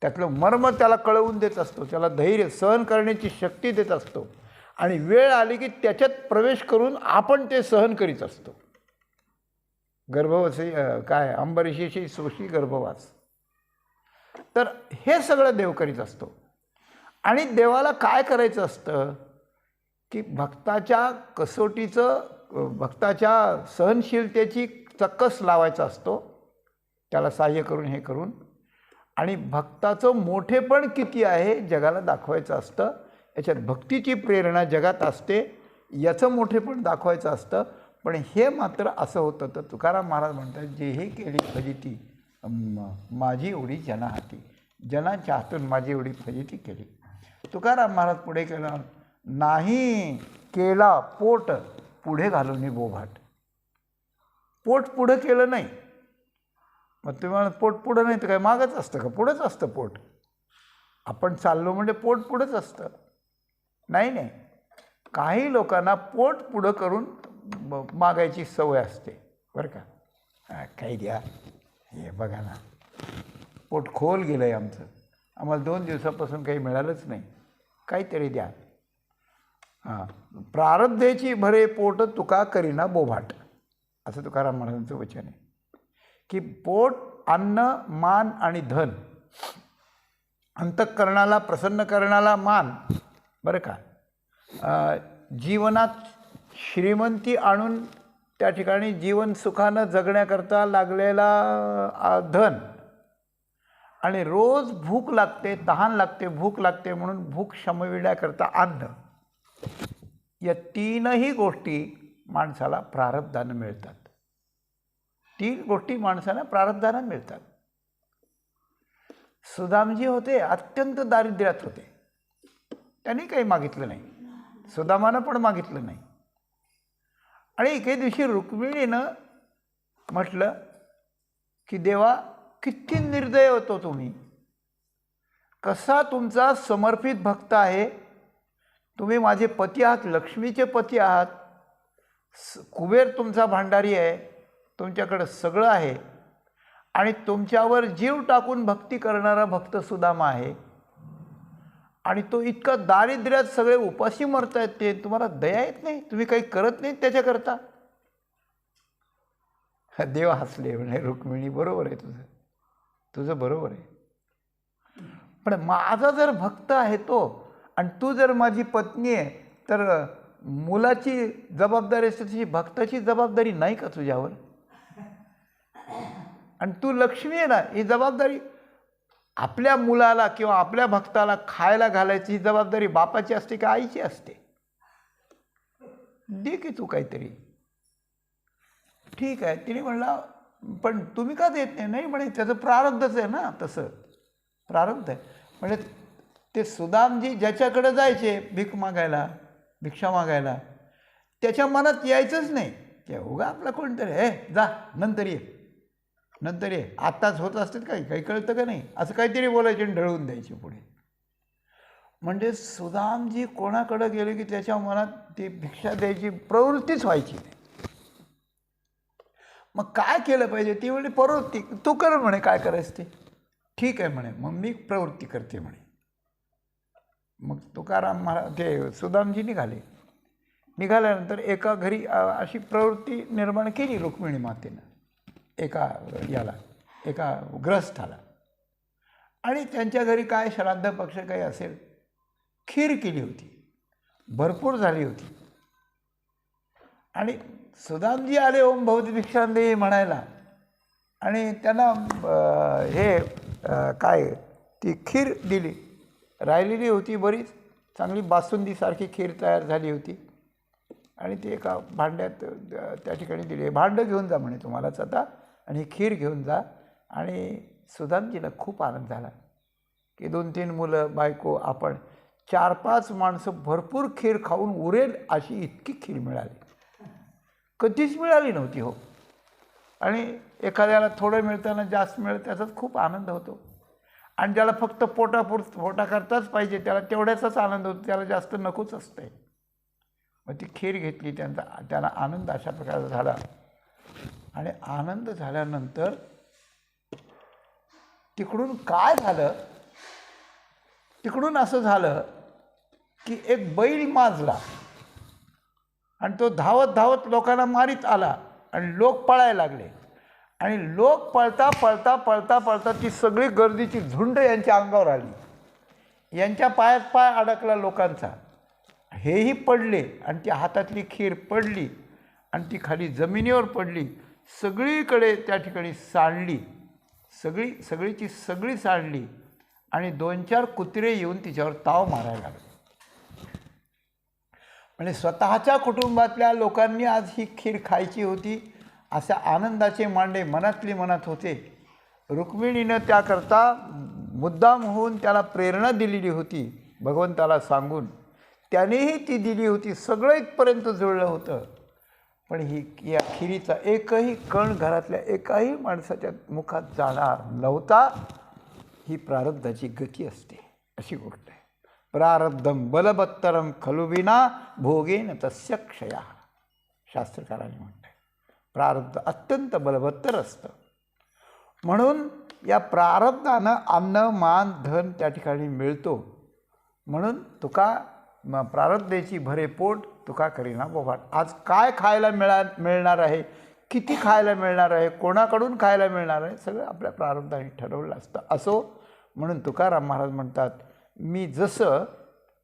त्यातलं मर्म त्याला कळवून देत असतो, त्याला धैर्य सहन करण्याची शक्ती देत असतो, आणि वेळ आली की त्याच्यात प्रवेश करून आपण ते सहन करीत असतो. गर्भवसी काय अंबरीशीशी सोशी गर्भवास. तर हे सगळं देव करीत असतो. आणि देवाला काय करायचं असतं की भक्ताच्या कसोटीचं, भक्ताच्या सहनशीलतेची चक्कस लावायचा असतो, त्याला सहाय्य करून हे करून, आणि भक्ताचं मोठेपण किती आहे जगाला दाखवायचं असतं. याच्यात भक्तीची प्रेरणा जगात असते, याचं मोठेपण दाखवायचं असतं. पण हे मात्र असं होतं. तर तुकाराम महाराज म्हणतात, जे हे केली फजिती माझी एवढी जना हाती, जनाच्या हातून माझी एवढी फजिती केली. तुकाराम महाराज पुढे केलं, नाही केला पोट पुढे घालून बोभाट. पोट पुढं केलं नाही. मग तुम्ही म्हणा पोट पुढं नाही तर काय मागच असतं का? पुढंच असतं पोट. आपण चाललो म्हणजे पोट पुढंच असतं. नाही नाही, काही लोकांना पोट पुढं करून मागायची सवय असते बरं का. काही द्या, हे बघा ना पोट खोल गेलं आहे आमचं, आम्हाला 2 दिवसापासून काही मिळालंच नाही, काहीतरी द्या. हां, प्रारब्धेची भरे पोट तुका करीना बोभाट, असं तुकाराम महाराजांचं वचन आहे. की पोट, अन्न, मान आणि धन, अंतःकरणाला प्रसन्न करणारा मान बरं का, जीवनात श्रीमंती आणून त्या ठिकाणी जीवन सुखानं जगण्याकरता लागलेला धन, आणि रोज भूक लागते, तहान लागते, भूक लागते म्हणून भूक शमविण्याकरता अन्न, या 3ही गोष्टी माणसाला प्रारब्धानं मिळतात. 3 गोष्टी माणसाला प्रारब्धानं मिळतात. सुदामजी होते, अत्यंत दारिद्र्यात होते, त्यांनी काही मागितलं नाही, सुदामानं पण मागितलं नाही. आणि एके दिवशी रुक्मिणीनं म्हटलं की देवा किती निर्दय होतो तुम्ही, कसा तुमचा समर्पित भक्त आहे, तुम्ही माझे पती आहात, लक्ष्मीचे पती आहात, कुबेर तुमचा भांडारी आहे, तुमच्याकडं सगळं आहे आणि तुमच्यावर जीव टाकून भक्ती करणारा भक्त सुदामा आहे आणि तो इतका दारिद्र्यात सगळे उपाशी मरतायत, ते तुम्हाला दया येत नाही, तुम्ही काही करत नाही त्याच्याकरता. देव हसले, म्हणजे रुक्मिणी बरोबर आहे, तुझं बरोबर आहे, पण माझा जर भक्त आहे तो आणि तू जर माझी पत्नी आहे तर मुलाची जबाबदारी असते तशी भक्ताची जबाबदारी नाही का तुझ्यावर? आणि तू लक्ष्मी आहे ना, ही जबाबदारी आपल्या मुलाला किंवा आपल्या भक्ताला खायला घालायची ही जबाबदारी बापाची असते का आईची असते? दे की तू काहीतरी. ठीक आहे, तिने म्हणला पण तुम्ही का देत नाही? नाही म्हणे त्याचं प्रारब्धच आहे ना, तसं प्रारब्ध आहे. म्हणजे ते सुदामजी ज्याच्याकडे जायचे भीक मागायला, भिक्षा मागायला, त्याच्या मनात यायचंच नाही ते उगा आपला कोणतरी हे जा नंतर ये, नंतर ये, आत्ताच होत असतात काही काही कळतं का नाही, असं काहीतरी बोलायचे आणि ढळवून द्यायचे पुढे. म्हणजे सुदामजी कोणाकडे गेले की त्याच्या मनात ती भिक्षा द्यायची प्रवृत्तीच व्हायची नाही. मग काय केलं पाहिजे? ती म्हणजे प्रवृत्ती, तू कर म्हणे काय करायचं ते. ठीक आहे म्हणे, मग मी प्रवृत्ती करते म्हणे. मग तुकाराम महाराज ते सुदामजी निघाल्यानंतर एका घरी अशी प्रवृत्ती निर्माण केली रुक्मिणी मातेनं, एका ग्रस्थाला. आणि त्यांच्या घरी काय श्राद्ध पक्ष काही असेल, खीर केली होती, भरपूर झाली होती. आणि सुदामजी आले ओम भवती भिक्षांदेही म्हणायला आणि त्यांना काय ती खीर दिली. राहिलेली होती बरीच चांगली बासुंदीसारखी खीर तयार झाली होती आणि ती एका भांड्यात त्या ठिकाणी दिली. भांडं घेऊन जा म्हणे तुम्हालाच आता आणि ही खीर घेऊन जा. आणि सुदामजीला खूप आनंद झाला की 2-3 मुलं, बायको, आपण 4-5 माणसं भरपूर खीर खाऊन उरेल अशी इतकी खीर मिळाली, कधीच मिळाली नव्हती हो. आणि एखाद्याला थोडं मिळताना जास्त मिळतं त्याचाच खूप आनंद होतो आणि ज्याला फक्त पोटाकरताच पाहिजे त्याला तेवढ्याचाच आनंद होतो, त्याला जास्त नकोच असते. मग ती खीर घेतली, त्याला आनंद अशा प्रकारचा झाला. आणि आनंद झाल्यानंतर तिकडून काय झालं, तिकडून असं झालं की एक बैल माजला आणि तो धावत धावत लोकांना मारीत आला आणि लोक पळायला लागले. आणि लोक पळता पळता पळता पळता ती सगळी गर्दीची झुंड यांच्या अंगावर आली, यांच्या पायात पाय अडकला लोकांचा, हेही पडले आणि ती हातातली खीर पडली आणि ती खाली जमिनीवर पडली. सगळीकडे त्या ठिकाणी सांडली, सगळीची सगळी सांडली आणि 2-4 कुत्रे येऊन तिच्यावर ताव मारायला लागले. म्हणजे स्वतःच्या कुटुंबातल्या लोकांनी आज ही खीर खायची होती अशा आनंदाचे मांडे मनातली मनात होते. रुक्मिणीनं त्याकरता मुद्दाम होऊन त्याला प्रेरणा दिलेली होती भगवंताला सांगून, त्यानेही ती दिली होती, सगळं इथपर्यंत जुळलं होतं. पण या खिरीचा एकही कण घरातल्या एकाही माणसाच्या मुखात जाणार नव्हता. ही प्रारब्धाची गती असते, अशी गोष्ट आहे. प्रारब्धम बलबत्तरम खलु विना भोगेन तस्य क्षया, शास्त्रकारांनी म्हटलं. प्रारब्ध अत्यंत बलवत्तर असतं. म्हणून या प्रारब्धानं अन्न मान धन त्या ठिकाणी मिळतो. म्हणून तुका प्रारब्धेची भरे पोट तुका करीना बोभाट. आज काय खायला मिळणार आहे, किती खायला मिळणार आहे, कोणाकडून खायला मिळणार आहे, सगळं आपल्या प्रारब्धाने ठरवलं असतं. असो म्हणून तुकाराम महाराज म्हणतात, मी जसं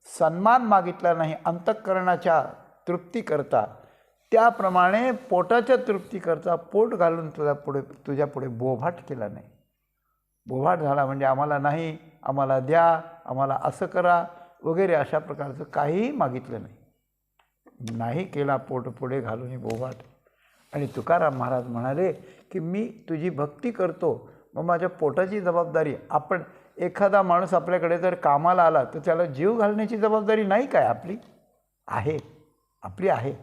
सन्मान मागितला नाही अंतःकरणाच्या तृप्तीकरता, त्याप्रमाणे पोटाच्या तृप्तीकरता पोट घालून तुझ्या पुढे बोभाट केला नाही. बोभाट झाला म्हणजे आम्हाला नाही, आम्हाला द्या, आम्हाला असं करा वगैरे अशा प्रकारचं काहीही मागितलं नाही केला पोट पुढे घालून बोभाट. आणि तुकाराम महाराज म्हणाले की मी तुझी भक्ती करतो, मग माझ्या पोटाची जबाबदारी. आपण एखादा माणूस आपल्याकडे जर कामाला आला तर त्याला जीव घालण्याची जबाबदारी नाही काय आपली? आहे, आपली आहे.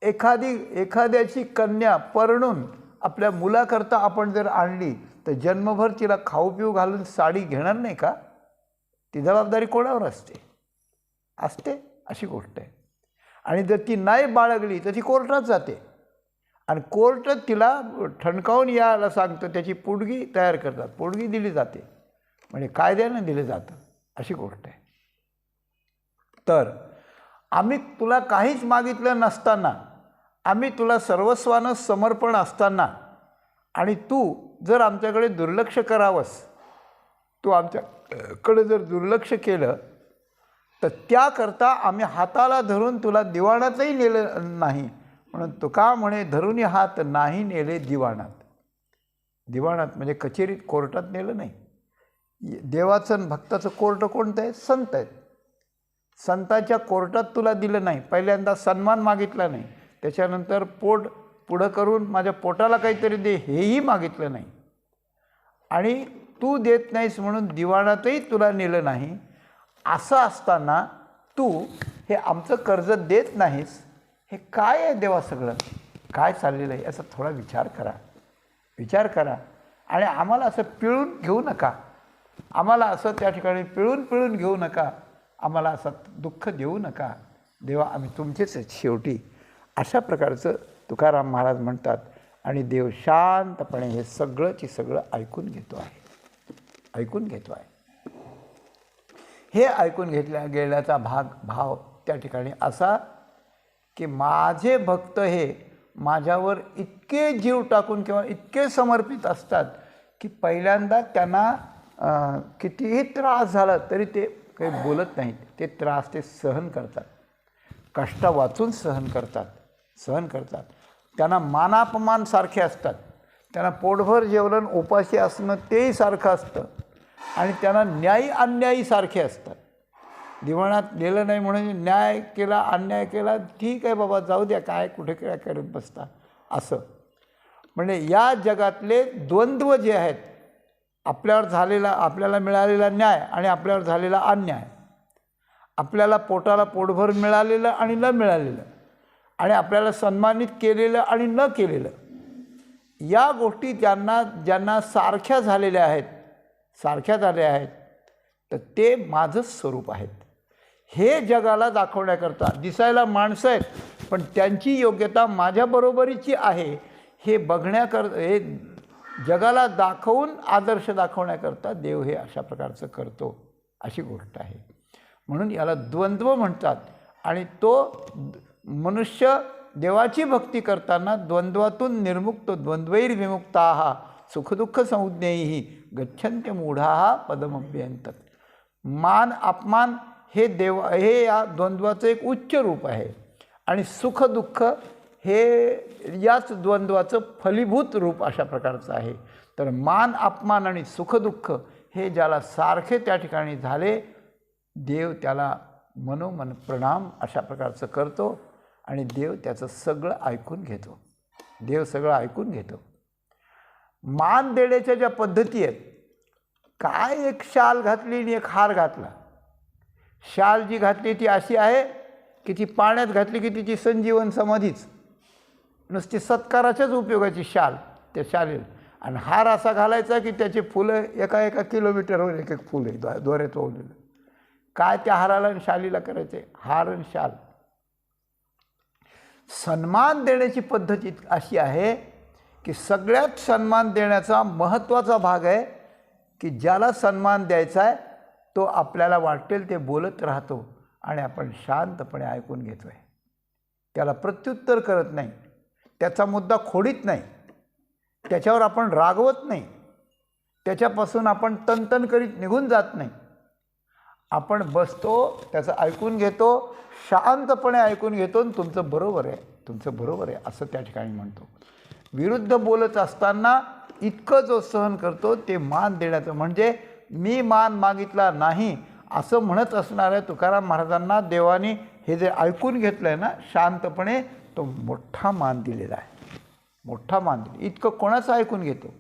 एखाद्याची कन्या परणून आपल्या मुलाकरता आपण जर आणली तर जन्मभर तिला खाऊ पिऊ घालून साडी घेणार नाही का? ती जबाबदारी कोणावर असते? अशी गोष्ट आहे. आणि जर ती नाही बाळगली तर ती कोर्टात जाते आणि कोर्ट तिला ठणकावून यायला सांगतं, त्याची पोटगी तयार करतात, पोटगी दिली जाते, म्हणजे कायद्यानं दिलं जातं, अशी गोष्ट आहे. तर आम्ही तुला काहीच मागितलं नसताना, आम्ही तुला सर्वस्वानं समर्पण असताना आणि तू जर आमच्याकडे दुर्लक्ष करावंस, तू आमच्याकडे जर दुर्लक्ष केलं तर त्याकरता आम्ही हाताला धरून तुला दिवाणातही नेलं नाही. म्हणून तुका म्हणे धरूनी हात नाही नेले दिवाणात. दिवाणात म्हणजे कचेरीत, कोर्टात नेलं नाही. देवाचं आणि भक्ताचं कोर्ट कोणतं आहे? संत आहेत. संताच्या कोर्टात तुला दिलं नाही. पहिल्यांदा सन्मान मागितला नाही, त्याच्यानंतर पोट पुढं करून माझ्या पोटाला काहीतरी दे हेही मागितलं नाही, आणि तू देत नाहीस म्हणून दिवाणातही तुला नेलं नाही. असं असताना तू हे आमचं कर्ज देत नाहीस, हे काय आहे देवा? सगळं काय चाललेलं आहे याचा थोडा विचार करा. आणि आम्हाला असं पिळून घेऊ नका, आम्हाला असं त्या ठिकाणी पिळून घेऊ नका, आम्हाला असं दुःख देऊ नका. देवा आम्ही तुमचेच आहेत शेवटी, अशा प्रकारचं तुकाराम महाराज म्हणतात. आणि देव शांतपणे हे सगळंची सगळं ऐकून घेतो आहे. हे ऐकून गेल्याचा भाव त्या ठिकाणी असा की माझे भक्त हे माझ्यावर इतके जीव टाकून किंवा इतके समर्पित असतात की पहिल्यांदा त्यांना कितीही त्रास झाला तरी ते काही बोलत नाहीत. ते त्रास ते सहन करतात, कष्ट वाचून सहन करतात. त्यांना मानापमान सारखे असतात. त्यांना पोटभर जेवण उपाशी असणं तेही सारखं असतं, आणि त्यांना न्यायी अन्यायी सारखे असतात. दिवाणात नेलं नाही म्हणून न्याय केला, अन्याय केला, ठीक आहे बाबा जाऊ द्या, काय कुठे काय करत बसता, असं. म्हणजे या जगातले द्वंद्व जे आहेत, आपल्याला मिळालेला न्याय आणि आपल्यावर झालेला अन्याय, आपल्याला पोटाला पोटभर मिळालेलं आणि न मिळालेलं, आणि आपल्याला सन्मानित केलेलं आणि न केलेलं, या गोष्टी ज्यांना सारख्या झालेल्या आहेत तर ते माझंच स्वरूप आहेत. हे जगाला दाखवण्याकरता दिसायला माणसं आहेत, पण त्यांची योग्यता माझ्याबरोबरीची आहे हे हे जगाला दाखवून आदर्श दाखवण्याकरता देव हे अशा प्रकारचं करतो, अशी गोष्ट आहे. म्हणून याला द्वंद्व म्हणतात. आणि तो मनुष्य देवाची भक्ती करताना द्वंद्वातून निर्मुक्त, द्वंद्वैर्विमुक्ताः सुखदुःख संज्ञैः गच्छन्ते मूढाः पदमभ्यंतत. मान अपमान हे या द्वंद्वाचं एक उच्च रूप आहे, आणि सुखदुःख हे याच द्वंद्वाचं फलीभूत रूप अशा प्रकारचं आहे. तर मान अपमान आणि सुखदुःख हे ज्याला सारखे त्या ठिकाणी झाले, देव त्याला मनोमन प्रणाम अशा प्रकारचं करतो, आणि देव त्याचं सगळं ऐकून घेतो. मान देण्याच्या ज्या पद्धती आहेत, काय एक शाल घातली आणि एक हार घातला. शाल जी घातली ती अशी आहे की ती पाण्यात घातली की तिची संजीवन समाधीच, नुसती सत्काराच्याच उपयोगाची शाल त्या शालेला. आणि हार असा घालायचा की त्याची फुलं एका किलोमीटरवर एक फुल आहे दोऱ्यात ओवलेलं. काय त्या हाराला आणि शालीला करायचे? हार आणि शाल. सन्मान देण्याची पद्धत अशी आहे की सगळ्यात सन्मान देण्याचा महत्त्वाचा भाग आहे की ज्याला सन्मान द्यायचा आहे तो आपल्याला वाटेल ते बोलत राहतो, आणि आपण शांतपणे ऐकून घेतो आहे. त्याला प्रत्युत्तर करत नाही, त्याचा मुद्दा खोडीत नाही, त्याच्यावर आपण रागवत नाही, त्याच्यापासून आपण तनतन करीत निघून जात नाही. आपण बसतो, त्याचं ऐकून घेतो, शांतपणे ऐकून घेतो, आणि तुमचं बरोबर आहे असं त्या ठिकाणी म्हणतो. विरुद्ध बोलत असताना इतकं जो सहन करतो ते मान देण्याचं, म्हणजे मी मान मागितला नाही असं म्हणत असणाऱ्या तुकाराम महाराजांना देवाने हे जे ऐकून घेतलं आहे ना शांतपणे, तो मोठा मान दिलेला आहे. इतकं कोणाचं ऐकून घेतो?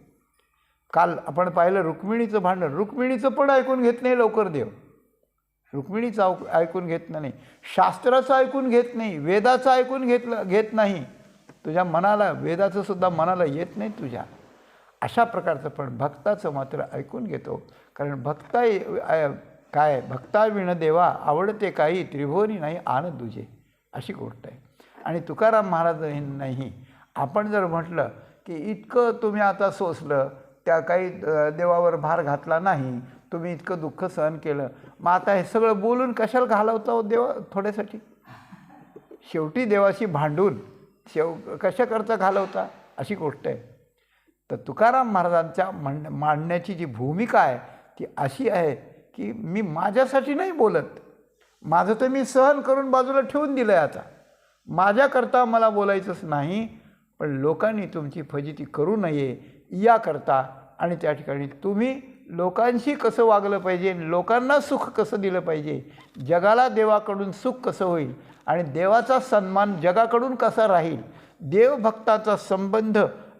काल आपण पाहिलं रुक्मिणीचं भांडण, रुक्मिणीचं पण ऐकून घेत नाही लवकर देव. रुक्मिणीचं ऐकून घेत नाही, शास्त्राचं ऐकून घेत नाही, वेदाचं ऐकून घेत नाही. तुझ्या मनाला, वेदाचं सुद्धा मनाला येत नाही तुझ्या. अशा प्रकारचं पण भक्ताचं मात्र ऐकून घेतो. कारण भक्ता विण देवा आवडते काही त्रिभुवनी नाही आन तुझे. अशी गोष्ट आहे. आणि तुकाराम महाराजांनाही आपण जर म्हटलं की इतकं तुम्ही आता सोसलं, त्या काही देवावर भार घातला नाही, तुम्ही इतकं दुःख सहन केलं, मग आता हे सगळं बोलून कशाला घालवता हो देवा थोड्यासाठी? शेवटी देवाशी भांडून कशाकरता घालवता, अशी गोष्ट आहे. तर तुकाराम महाराजांच्या मांडण्याची जी भूमिका आहे ती अशी आहे की मी माझ्यासाठी नाही बोलत, माझं तर मी सहन करून बाजूला ठेवून दिलं आहे, आता माझ्याकरता मला बोलायचंच नाही, पण लोकांनी तुमची फजिती करू नये याकरता आणि त्या ठिकाणी तुम्ही लोकांशी कसं वागलं पाहिजे, लोकांना सुख कसं दिलं पाहिजे, जगाला देवाकडून सुख कसं होईल आणि देवाचा सन्मान जगाकडून कसा राहील, देवभक्ताचा संबंध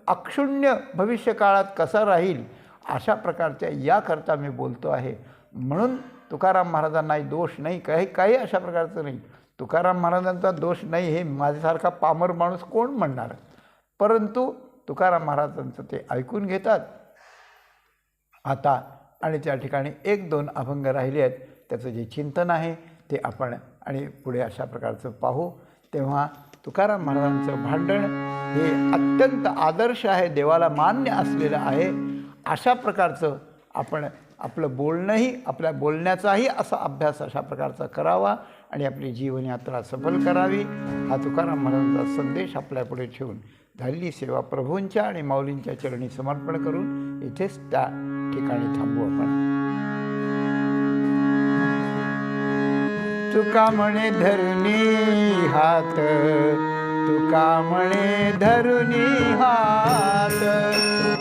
अक्षुण्य भविष्यकाळात कसा राहील, अशा प्रकारच्या याकरता मी बोलतो आहे. म्हणून तुकाराम महाराजांना दोष नाही, काही अशा प्रकारचं नाही. तुकाराम महाराजांचा दोष नाही हे माझ्यासारखा पामर माणूस कोण म्हणणार, परंतु तुकाराम महाराजांचं ते ऐकून घेतात आता. आणि त्या ठिकाणी 1-2 अभंग राहिले आहेत, त्याचं जे चिंतन आहे ते आपण आणि पुढे अशा प्रकारचं पाहू. तेव्हा तुकाराम महाराजांचं भांडण हे अत्यंत आदर्श आहे, देवाला मान्य असलेलं आहे. अशा प्रकारचं आपण आपलं बोलणंही, आपल्या बोलण्याचाही असा अभ्यास अशा प्रकारचा करावा आणि आपली जीवनयात्रा सफल करावी. हा तुकाराम महाराजांचा संदेश आपल्यापुढे ठेवून झालेली सेवा प्रभूंच्या आणि माऊलींच्या चरणी समर्पण करून इथेच त्या ठिकाणी थांबू आपण. तुका म्हणे धरुनी हात, तुका म्हणे धरुनी हात,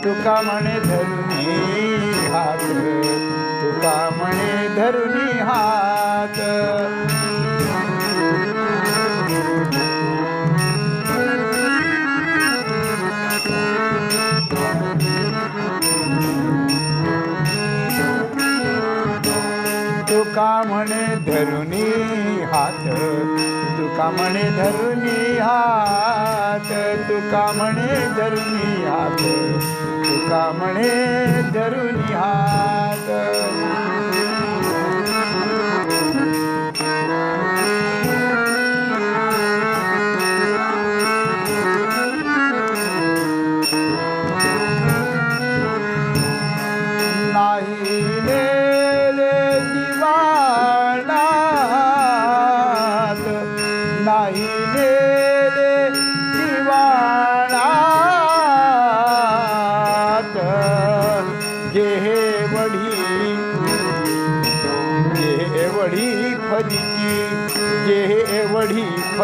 तुका म्हणे धरुनी हात, तुका म्हणे धरुनी हात. तुका म्हणे धरुनी हात, तुका म्हणे धरुनी हात, तुका म्हणे धरुनी हात, तुका म्हणे धरुनी हात.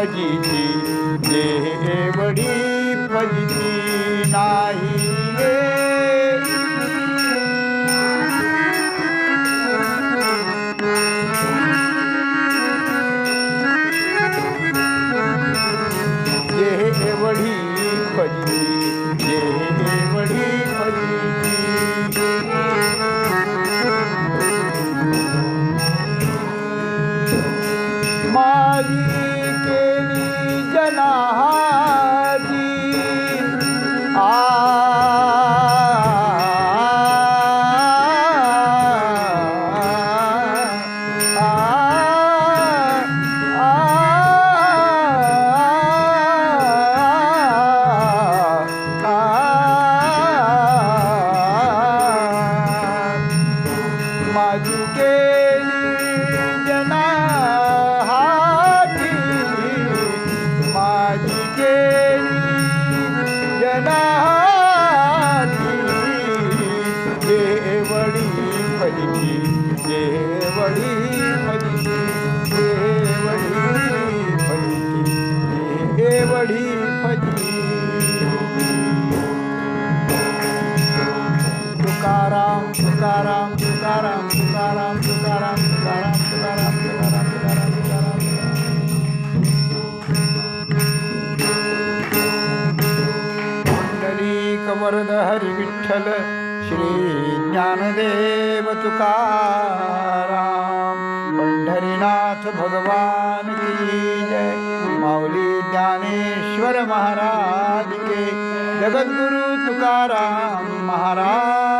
फजिती जे वडी फजिती नाही रे. जे वडी फजिती, जे वडी फजिती. माझी जनाजी माझी केली जनाजी, माझी केली जनाजी. देवडी फजिती, देवडी फजिती, देवडी फजिती, देवडी फजिती. तुकाराम तुकाराम तुकाराम तुकाराम तुकाराम तुकाराम तुकाराम तुकाराम तुकाराम तुकाराम. पुंडलीक वरद हरी विठ्ठल श्री ज्ञानदेव तुकाराम. पंढरीनाथ भगवान की जय. माऊली ज्ञानेश्वर महाराज के. जगद्गुरु तुकाराम महाराज